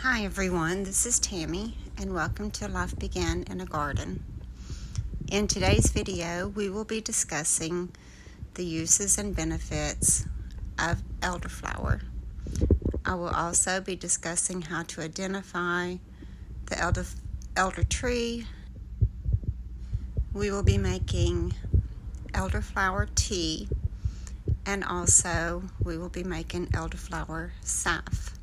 Hi everyone, this is Tammy and welcome to Life Began in a Garden. In today's video, we will be discussing the uses and benefits of elderflower. I will also be discussing how to identify the elder tree. We will be making elderflower tea, and also we will be making elderflower salve.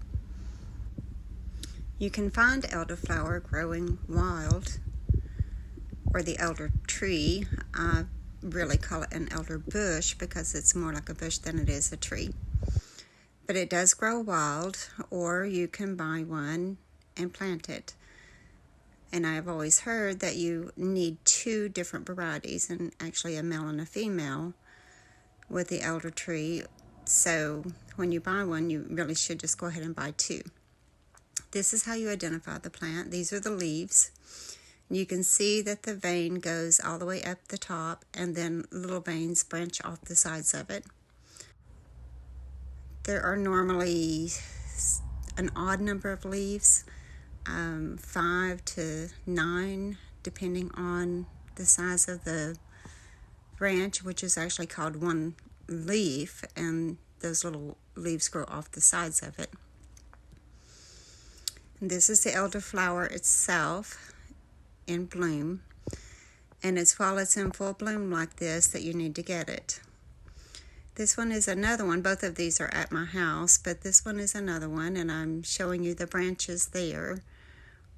You can find elderflower growing wild, or the elder tree. I really call it an elder bush because it's more like a bush than it is a tree. But it does grow wild, or you can buy one and plant it. And I've always heard that you need two different varieties, and actually a male and a female with the elder tree. So when you buy one, you really should just go ahead and buy two. This is how you identify the plant. These are the leaves. You can see that the vein goes all the way up the top, and then little veins branch off the sides of it. There are normally an odd number of leaves, 5 to 9, depending on the size of the branch, which is actually called one leaf, and those little leaves grow off the sides of it. And this is the elderflower itself in bloom, and it's while it's in full bloom like this that you need to get it. This one is another one. Both of these are at my house, but this one is another one, and I'm showing you the branches there,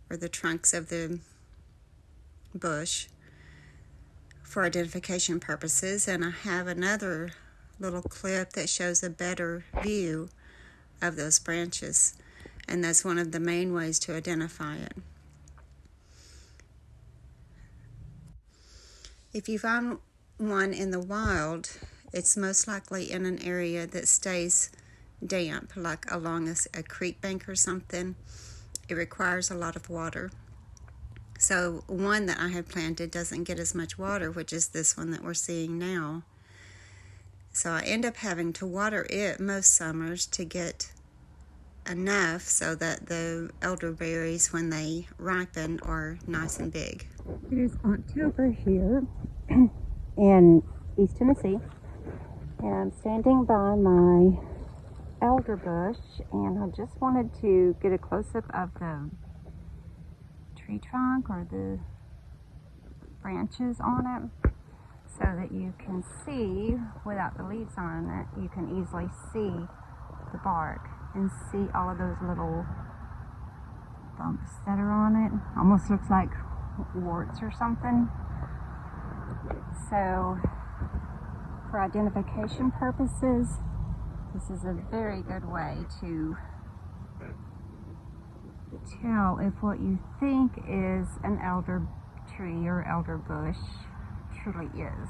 or the trunks of the bush, for identification purposes. And I have another little clip that shows a better view of those branches, and that's one of the main ways to identify it. If you find one in the wild, it's most likely in an area that stays damp, like along a creek bank or something. It requires a lot of water. So one that I had planted doesn't get as much water, which is this one that we're seeing now. So I end up having to water it most summers to get enough so that the elderberries, when they ripen, are nice and big. It is October here in East Tennessee, and I'm standing by my elder bush, and I just wanted to get a close-up of the tree trunk or the branches on it so that you can see, without the leaves on it, you can easily see the bark and see all of those little bumps that are on it. Almost looks like warts or something. So for identification purposes, this is a very good way to tell if what you think is an elder tree or elder bush truly is.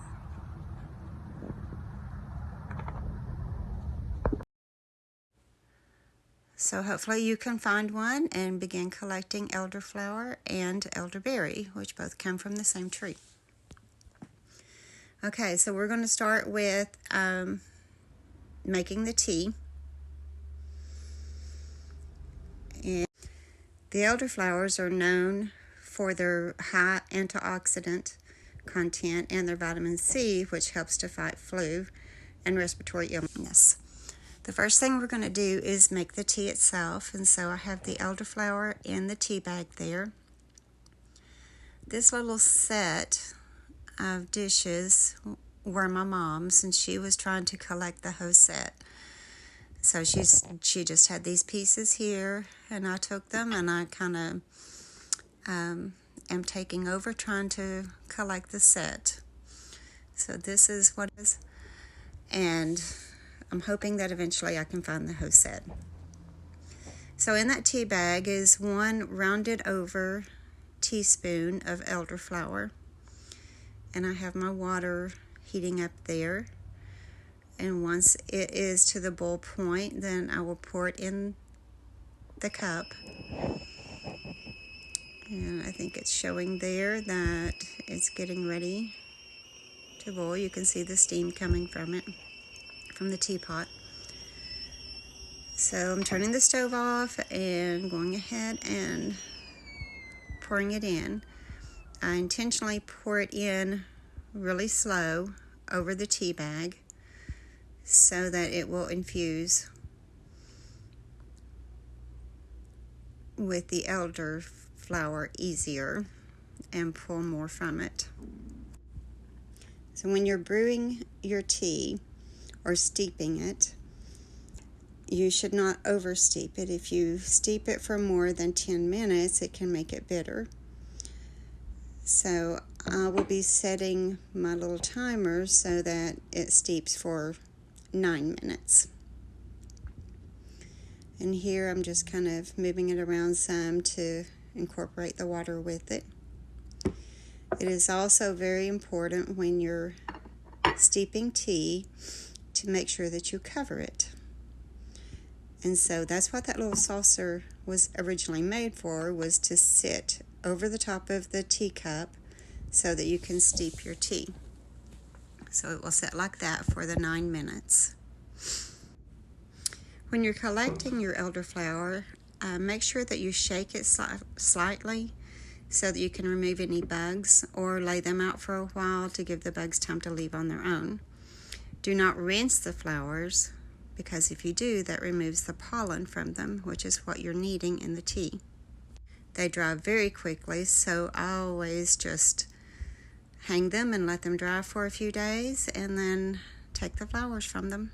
So hopefully you can find one and begin collecting elderflower and elderberry, which both come from the same tree. Okay, so we're going to start with making the tea. And the elderflowers are known for their high antioxidant content and their vitamin C, which helps to fight flu and respiratory illness. The first thing we're going to do is make the tea itself, and so I have the elderflower in the tea bag there. This little set of dishes were my mom's, and she was trying to collect the whole set. So she just had these pieces here, and I took them, and I kind of am taking over trying to collect the set. So this is what it is, and I'm hoping that eventually I can find the whole set. So in that tea bag is one rounded over teaspoon of elderflower, and I have my water heating up there. And once it is to the boil point, then I will pour it in the cup. And I think it's showing there that it's getting ready to boil. You can see the steam coming from it, from the teapot. So I'm turning the stove off and going ahead and pouring it in. I intentionally pour it in really slow over the tea bag so that it will infuse with the elderflower easier and pull more from it. So when you're brewing your tea or steeping it, you should not over steep it. If you steep it for more than 10 minutes, it can make it bitter. So I will be setting my little timer so that it steeps for 9 minutes. And here I'm just kind of moving it around some to incorporate the water with it. It is also very important when you're steeping tea to make sure that you cover it. And so that's what that little saucer was originally made for, was to sit over the top of the teacup so that you can steep your tea. So it will sit like that for the 9 minutes. When you're collecting your elderflower, make sure that you shake it slightly so that you can remove any bugs, or lay them out for a while to give the bugs time to leave on their own. Do not rinse the flowers, because if you do, that removes the pollen from them, which is what you're needing in the tea. They dry very quickly, so I always just hang them and let them dry for a few days and then take the flowers from them.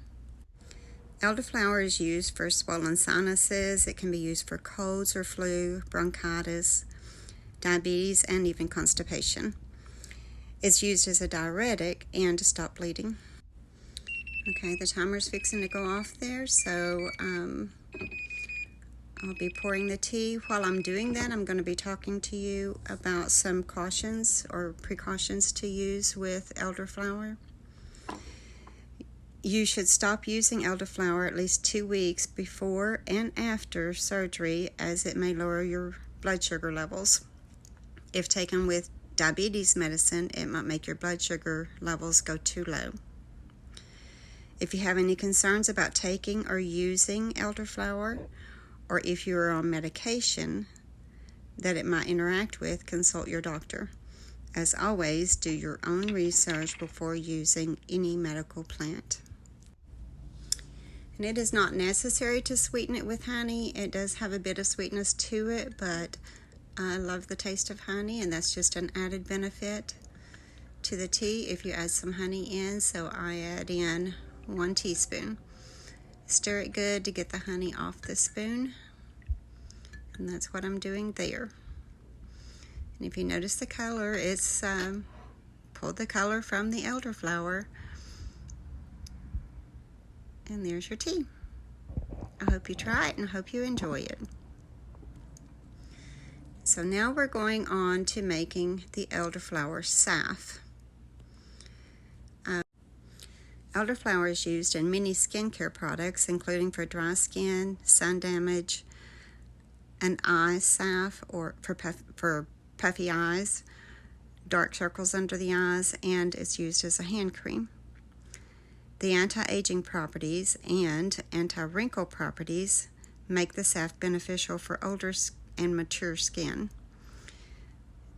Elderflower is used for swollen sinuses. It can be used for colds or flu, bronchitis, diabetes, and even constipation. It's used as a diuretic and to stop bleeding. Okay, the timer's fixing to go off there, so I'll be pouring the tea. While I'm doing that, I'm going to be talking to you about some cautions or precautions to use with elderflower. You should stop using elderflower at least 2 weeks before and after surgery, as it may lower your blood sugar levels. If taken with diabetes medicine, it might make your blood sugar levels go too low. If you have any concerns about taking or using elderflower, or if you are on medication that it might interact with, consult your doctor. As always, do your own research before using any medical plant. And it is not necessary to sweeten it with honey. It does have a bit of sweetness to it, but I love the taste of honey, and that's just an added benefit to the tea if you add some honey in. So I add in 1 teaspoon. Stir it good to get the honey off the spoon, and that's what I'm doing there. And if you notice the color, it's pulled the color from the elderflower, and there's your tea. I hope you try it and I hope you enjoy it. So now we're going on to making the elderflower salve. Elderflower is used in many skincare products, including for dry skin, sun damage, an eye salve, or for puffy eyes, dark circles under the eyes, and it's used as a hand cream. The anti-aging properties and anti-wrinkle properties make the salve beneficial for older and mature skin.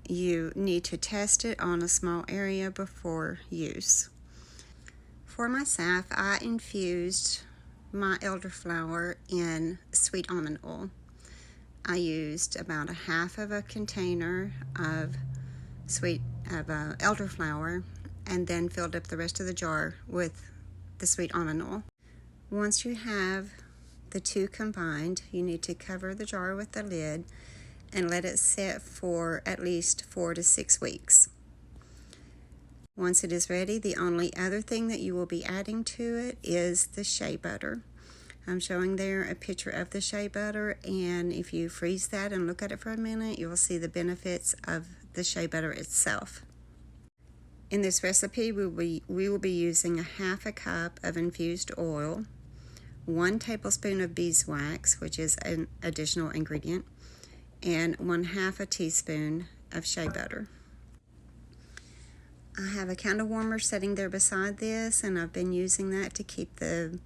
You need to test it on a small area before use. For my salve, I infused my elderflower in sweet almond oil. I used about 1/2 of a container of elderflower, and then filled up the rest of the jar with the sweet almond oil. Once you have the two combined, you need to cover the jar with the lid and let it sit for at least 4 to 6 weeks. Once it is ready, the only other thing that you will be adding to it is the shea butter. I'm showing there a picture of the shea butter, and if you freeze that and look at it for a minute, you will see the benefits of the shea butter itself. In this recipe, we will be using 1/2 cup of infused oil, 1 tablespoon of beeswax, which is an additional ingredient, and 1/2 teaspoon of shea butter. I have a candle warmer sitting there beside this, and I've been using that to keep the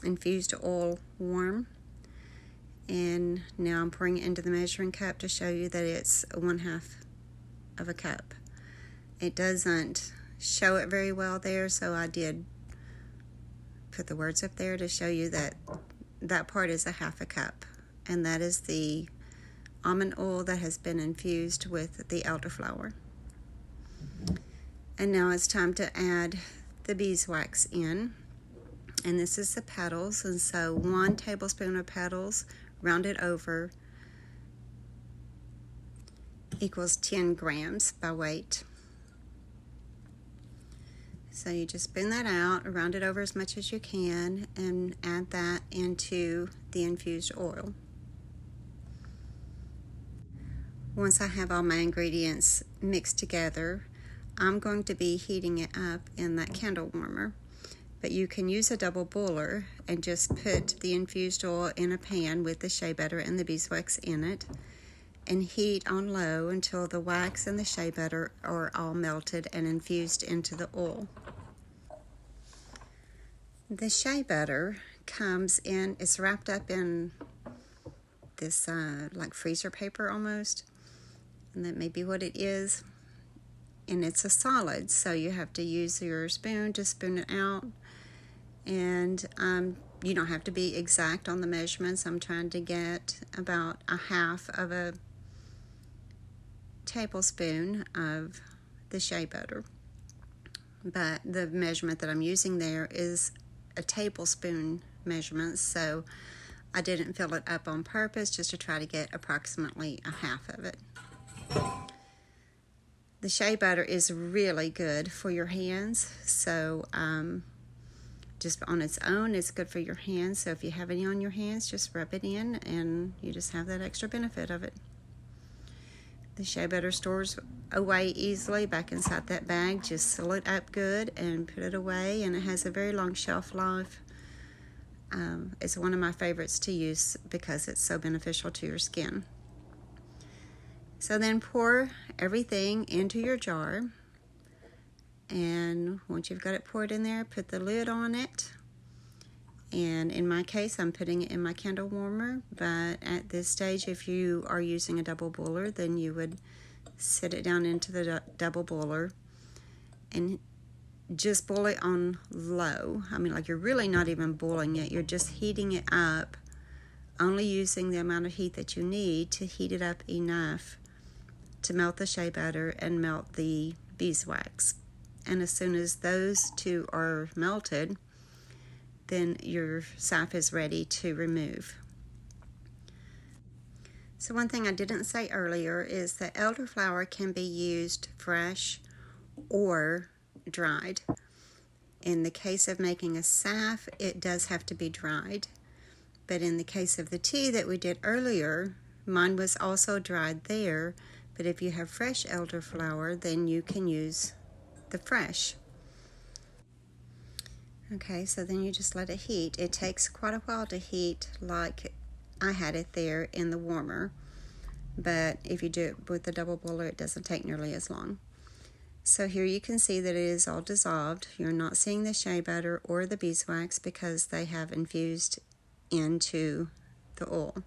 infused oil warm. And now I'm pouring it into the measuring cup to show you that it's 1/2 of a cup. It doesn't show it very well there, so I did put the words up there to show you that that part is 1/2 a cup, and that is the almond oil that has been infused with the elderflower. And now it's time to add the beeswax in, and this is the petals, and so 1 tablespoon of petals rounded over equals 10 grams by weight. So you just spin that out, round it over as much as you can, and add that into the infused oil. Once I have all my ingredients mixed together, I'm going to be heating it up in that candle warmer. But you can use a double boiler and just put the infused oil in a pan with the shea butter and the beeswax in it, and heat on low until the wax and the shea butter are all melted and infused into the oil. The shea butter comes in, it's wrapped up in this like freezer paper almost, and that may be what it is. And it's a solid, so you have to use your spoon to spoon it out. And you don't have to be exact on the measurements. I'm trying to get about 1/2 of a tablespoon of the shea butter. But the measurement that I'm using there is a tablespoon measurement, so I didn't fill it up on purpose, just to try to get approximately 1/2 of it. The shea butter is really good for your hands, so just on its own, it's good for your hands. So if you have any on your hands, just rub it in, and you just have that extra benefit of it. The shea butter stores away easily back inside that bag. Just seal it up good and put it away, and it has a very long shelf life. It's one of my favorites to use because it's so beneficial to your skin. So then pour everything into your jar, and once you've got it poured in there, put the lid on it. And in my case, I'm putting it in my candle warmer, but at this stage, if you are using a double boiler, then you would set it down into the double boiler and just boil it on low. I mean, like, you're really not even boiling it, you're just heating it up, only using the amount of heat that you need to heat it up enough to melt the shea butter and melt the beeswax. And as soon as those two are melted, then your salve is ready to remove. So one thing I didn't say earlier is that elderflower can be used fresh or dried. In the case of making a salve, it does have to be dried. But in the case of the tea that we did earlier, mine was also dried there. But if you have fresh elderflower, then you can use the fresh. Okay, so then you just let it heat. It takes quite a while to heat, like I had it there in the warmer. But if you do it with the double boiler, it doesn't take nearly as long. So here you can see that it is all dissolved. You're not seeing the shea butter or the beeswax because they have infused into the oil.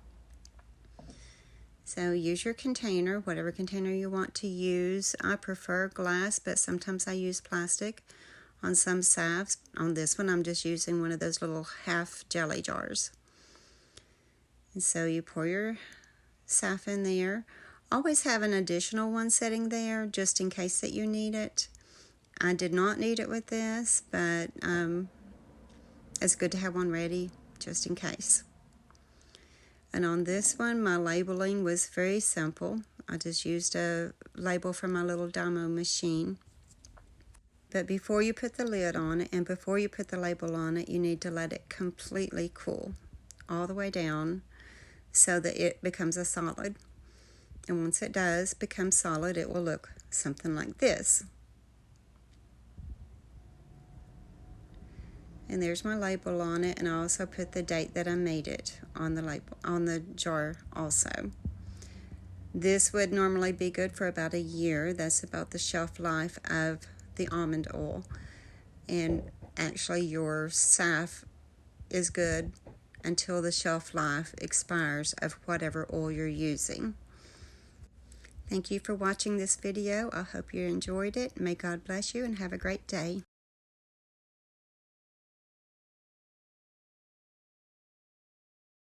So use your container, whatever container you want to use. I prefer glass, but sometimes I use plastic on some salves. On this one, I'm just using one of those little half jelly jars. And so you pour your salve in there. Always have an additional one sitting there just in case that you need it. I did not need it with this, but it's good to have one ready just in case. And on this one, my labeling was very simple. I just used a label from my little Dymo machine. But before you put the lid on it and before you put the label on it, you need to let it completely cool all the way down so that it becomes a solid. And once it does become solid, it will look something like this. And there's my label on it, and I also put the date that I made it on the label, on the jar also. This would normally be good for about a year. That's about the shelf life of the almond oil. And actually your salve is good until the shelf life expires of whatever oil you're using. Thank you for watching this video. I hope you enjoyed it. May God bless you and have a great day.